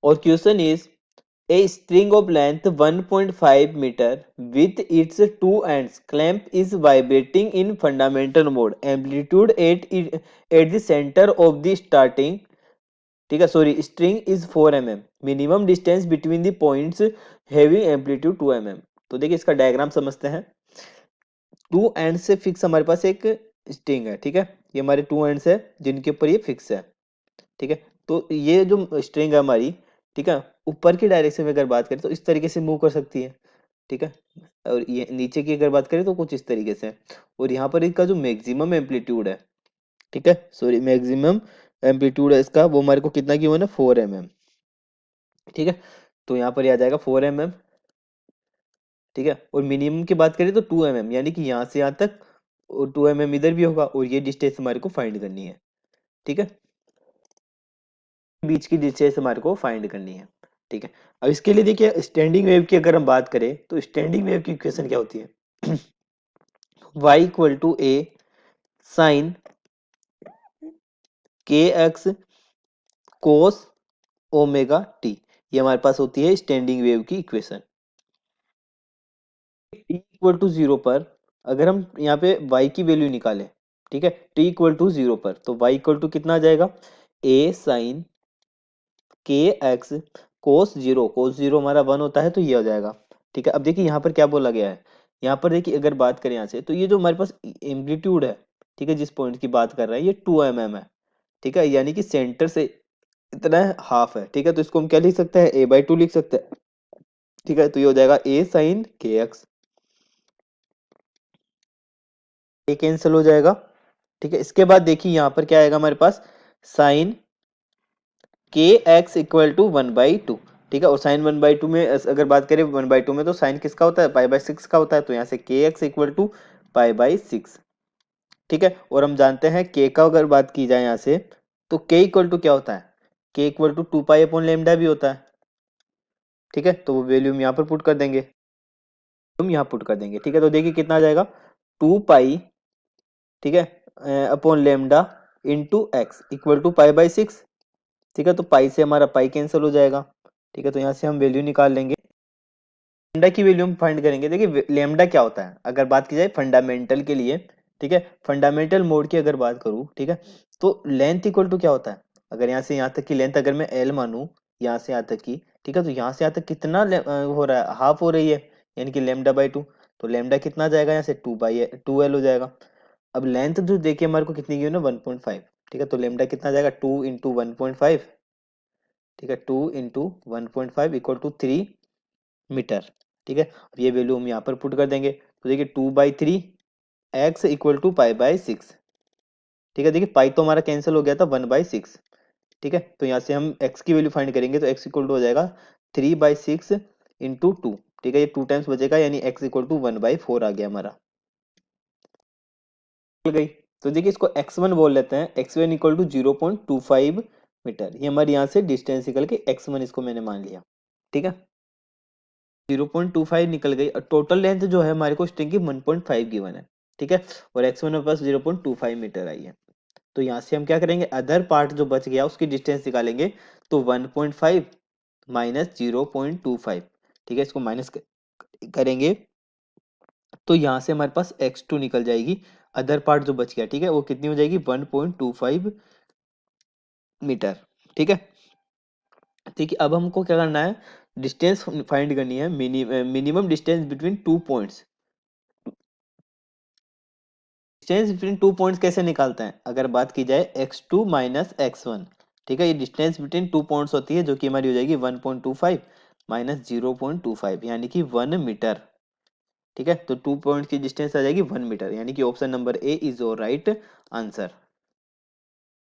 और question is a string of length 1.5 meter with its two ends clamp is vibrating in fundamental mode amplitude at the center of the starting ठीक है sorry string is 4 mm minimum distance between the points having amplitude 2 mm। तो देखिए इसका diagram समझते हैं। To and से fix हमारे पास एक स्ट्रिंग है, ठीक है, ये हमारे टू एंड्स है जिनके ऊपर ये फिक्स है, ठीक है। तो ये जो स्ट्रिंग है हमारी, ठीक है, ऊपर की डायरेक्शन में अगर बात करें तो इस तरीके से मूव कर सकती है, ठीक है, और ये नीचे की अगर बात करें तो कुछ इस तरीके से। और यहाँ पर इसका जो मैक्सिमम एम्पलीट्यूड है, ठीक है, सॉरी मैक्सिमम एम्पलीट्यूड है इसका, वो हमारे को कितना की हुआ ना 4 mm, ठीक है। तो यहाँ पर आ जाएगा 4 mm, ठीक है। और मिनिमम की बात करें तो 2 mm, यानी कि यहाँ से यहाँ तक, और 2 mm इधर भी होगा, और ये डिस्टेंस हमारे को फाइंड करनी है, ठीक है, बीच की डिस्टेंस हमारे को फाइंड करनी है, ठीक है। अब इसके लिए देखिए स्टैंडिंग वेव की अगर हम बात करें तो स्टैंडिंग वेव की इक्वेशन क्या होती है y equal to a sine k x cos omega t, ये हमारे पास होती है स्टैंडिंग वेव की इक्वेशन। टी इक्वल टू 0 पर अगर हम यहाँ पे y की वैल्यू निकालें, ठीक है, टी इक्वल टू 0 पर, तो y इक्वल टू कितना आ जाएगा ए sine k x cos zero हमारा 1 होता है तो ये हो जाएगा, ठीक है। अब देखिए यहाँ पर क्या बोला गया है, यहाँ पर देखिए अगर बात करें यहाँ से तो ये जो हमारे पास एम्पलीट्यूड है, ठीक है, जिस पॉइंट की बात कर रहे हैं ये 2 mm है, ठीक है, यानी कि सेंटर से इतना हाफ है, ठीक है। तो इसको हम क्या लिख सकते हैं a/2 लिख सकते हैं, ठीक है। तो ये हो जाएगा ए साइन के एक्स, ये कैंसिल हो जाएगा, ठीक है। इसके बाद देखिए यहाँ पर क्या आएगा हमारे पास sign k x equal to 1/2, ठीक है। और साइन 1/2 में अगर बात करें 1/2 में तो साइन किसका होता है π/6 का होता है, तो यहाँ से के एक्स इक्वल टू π/6, ठीक है। और हम जानते हैं के का अगर बात की जाए यहाँ से तो के इक्वल टू क्या होता है, के इक्वल टू 2π/λ भी होता है, ठीक है। तो वो वैल्यू हम यहाँ पर पुट कर देंगे, हम यहाँ पुट कर देंगे, ठीक है। तो देखिए कितना आ जाएगा 2π, ठीक है, upon lambda into x equal to π/6, ठीक है। तो पाई से हमारा पाई कैंसिल हो जाएगा, ठीक है। तो यहाँ से हम वैल्यू निकाल लेंगे, लेमडा की वैल्यू हम फाइंड करेंगे। देखिए लेमडा क्या होता है अगर बात की जाए फंडामेंटल के लिए, ठीक है, फंडामेंटल मोड की अगर बात करूँ, ठीक है, तो लेंथ इक्वल टू क्या होता है, अगर यहाँ से यहाँ तक की लेंथ अगर मैं एल मानूं, यहाँ से यहाँ तक की, ठीक है, तो यहाँ से यहाँ तक कितना हो रहा है, हाफ हो रही है, यानी कि लेमडा/2, तो लेमडा कितना जाएगा यहाँ से 2/2l हो जाएगा। अब लेंथ जो देखिए हमारे को कितनी की है ना 1.5, ठीक है, तो लेमडा कितना जाएगा 2 इंटू 1.5, ठीक है, 2 इंटू 1.5 इक्वल टू 3 मीटर, ठीक है। और ये वैल्यू हम यहाँ पर पुट कर देंगे, तो देखिए 2/3 एक्स इक्वल टू π/6, ठीक है। देखिए पाई तो हमारा कैंसिल हो गया था 1/6, ठीक है। तो यहाँ से हम x की वैल्यू फाइंड करेंगे तो x इक्वल टू हो जाएगा 3/6 इंटू 2, ठीक है, ये 2 टाइम्स बचेगा, यानी x इक्वल टू 1/4 आ गया हमारा, मिल गई। तो देखिए इसको x1 बोल लेते हैं, x1 इक्वल टू 0.25 मीटर, ये हमारे यहाँ से डिस्टेंस निकल के x1 इसको मैंने मान लिया, ठीक है। 0.25 निकल गई और टोटल लेंथ जो है हमारे को स्ट्रिंग की 1.5 गिवन है, ठीक है, और x1 में पास 0.25 मीटर आई है। तो यहाँ से हम क्या करेंगे, अदर पार्ट जो बच गया उसकी डिस्टेंस निकालेंगे, तो 1.5 माइनस 0.25, ठीक है, इसको माइनस करेंगे तो यहाँ से हमारे पास x2 निकल जाएगी, अदर पार्ट जो बच गया, ठीक है, वो कितनी हो जाएगी 1.25 मीटर, ठीक है। ठीक है, अब हमको क्या करना है, डिस्टेंस फाइंड करनी है, minimum distance between two points. Distance between two points कैसे निकालते हैं, अगर बात की जाए x2 माइनस x1, ठीक है, ये डिस्टेंस बिटवीन टू पॉइंट्स होती है जो कि हमारी हो जाएगी 1.25 माइनस 0.25 यानी कि 1 मीटर, ठीक है। तो टू पॉइंट की डिस्टेंस आ जाएगी 1 मीटर, यानी कि option number A is your right answer.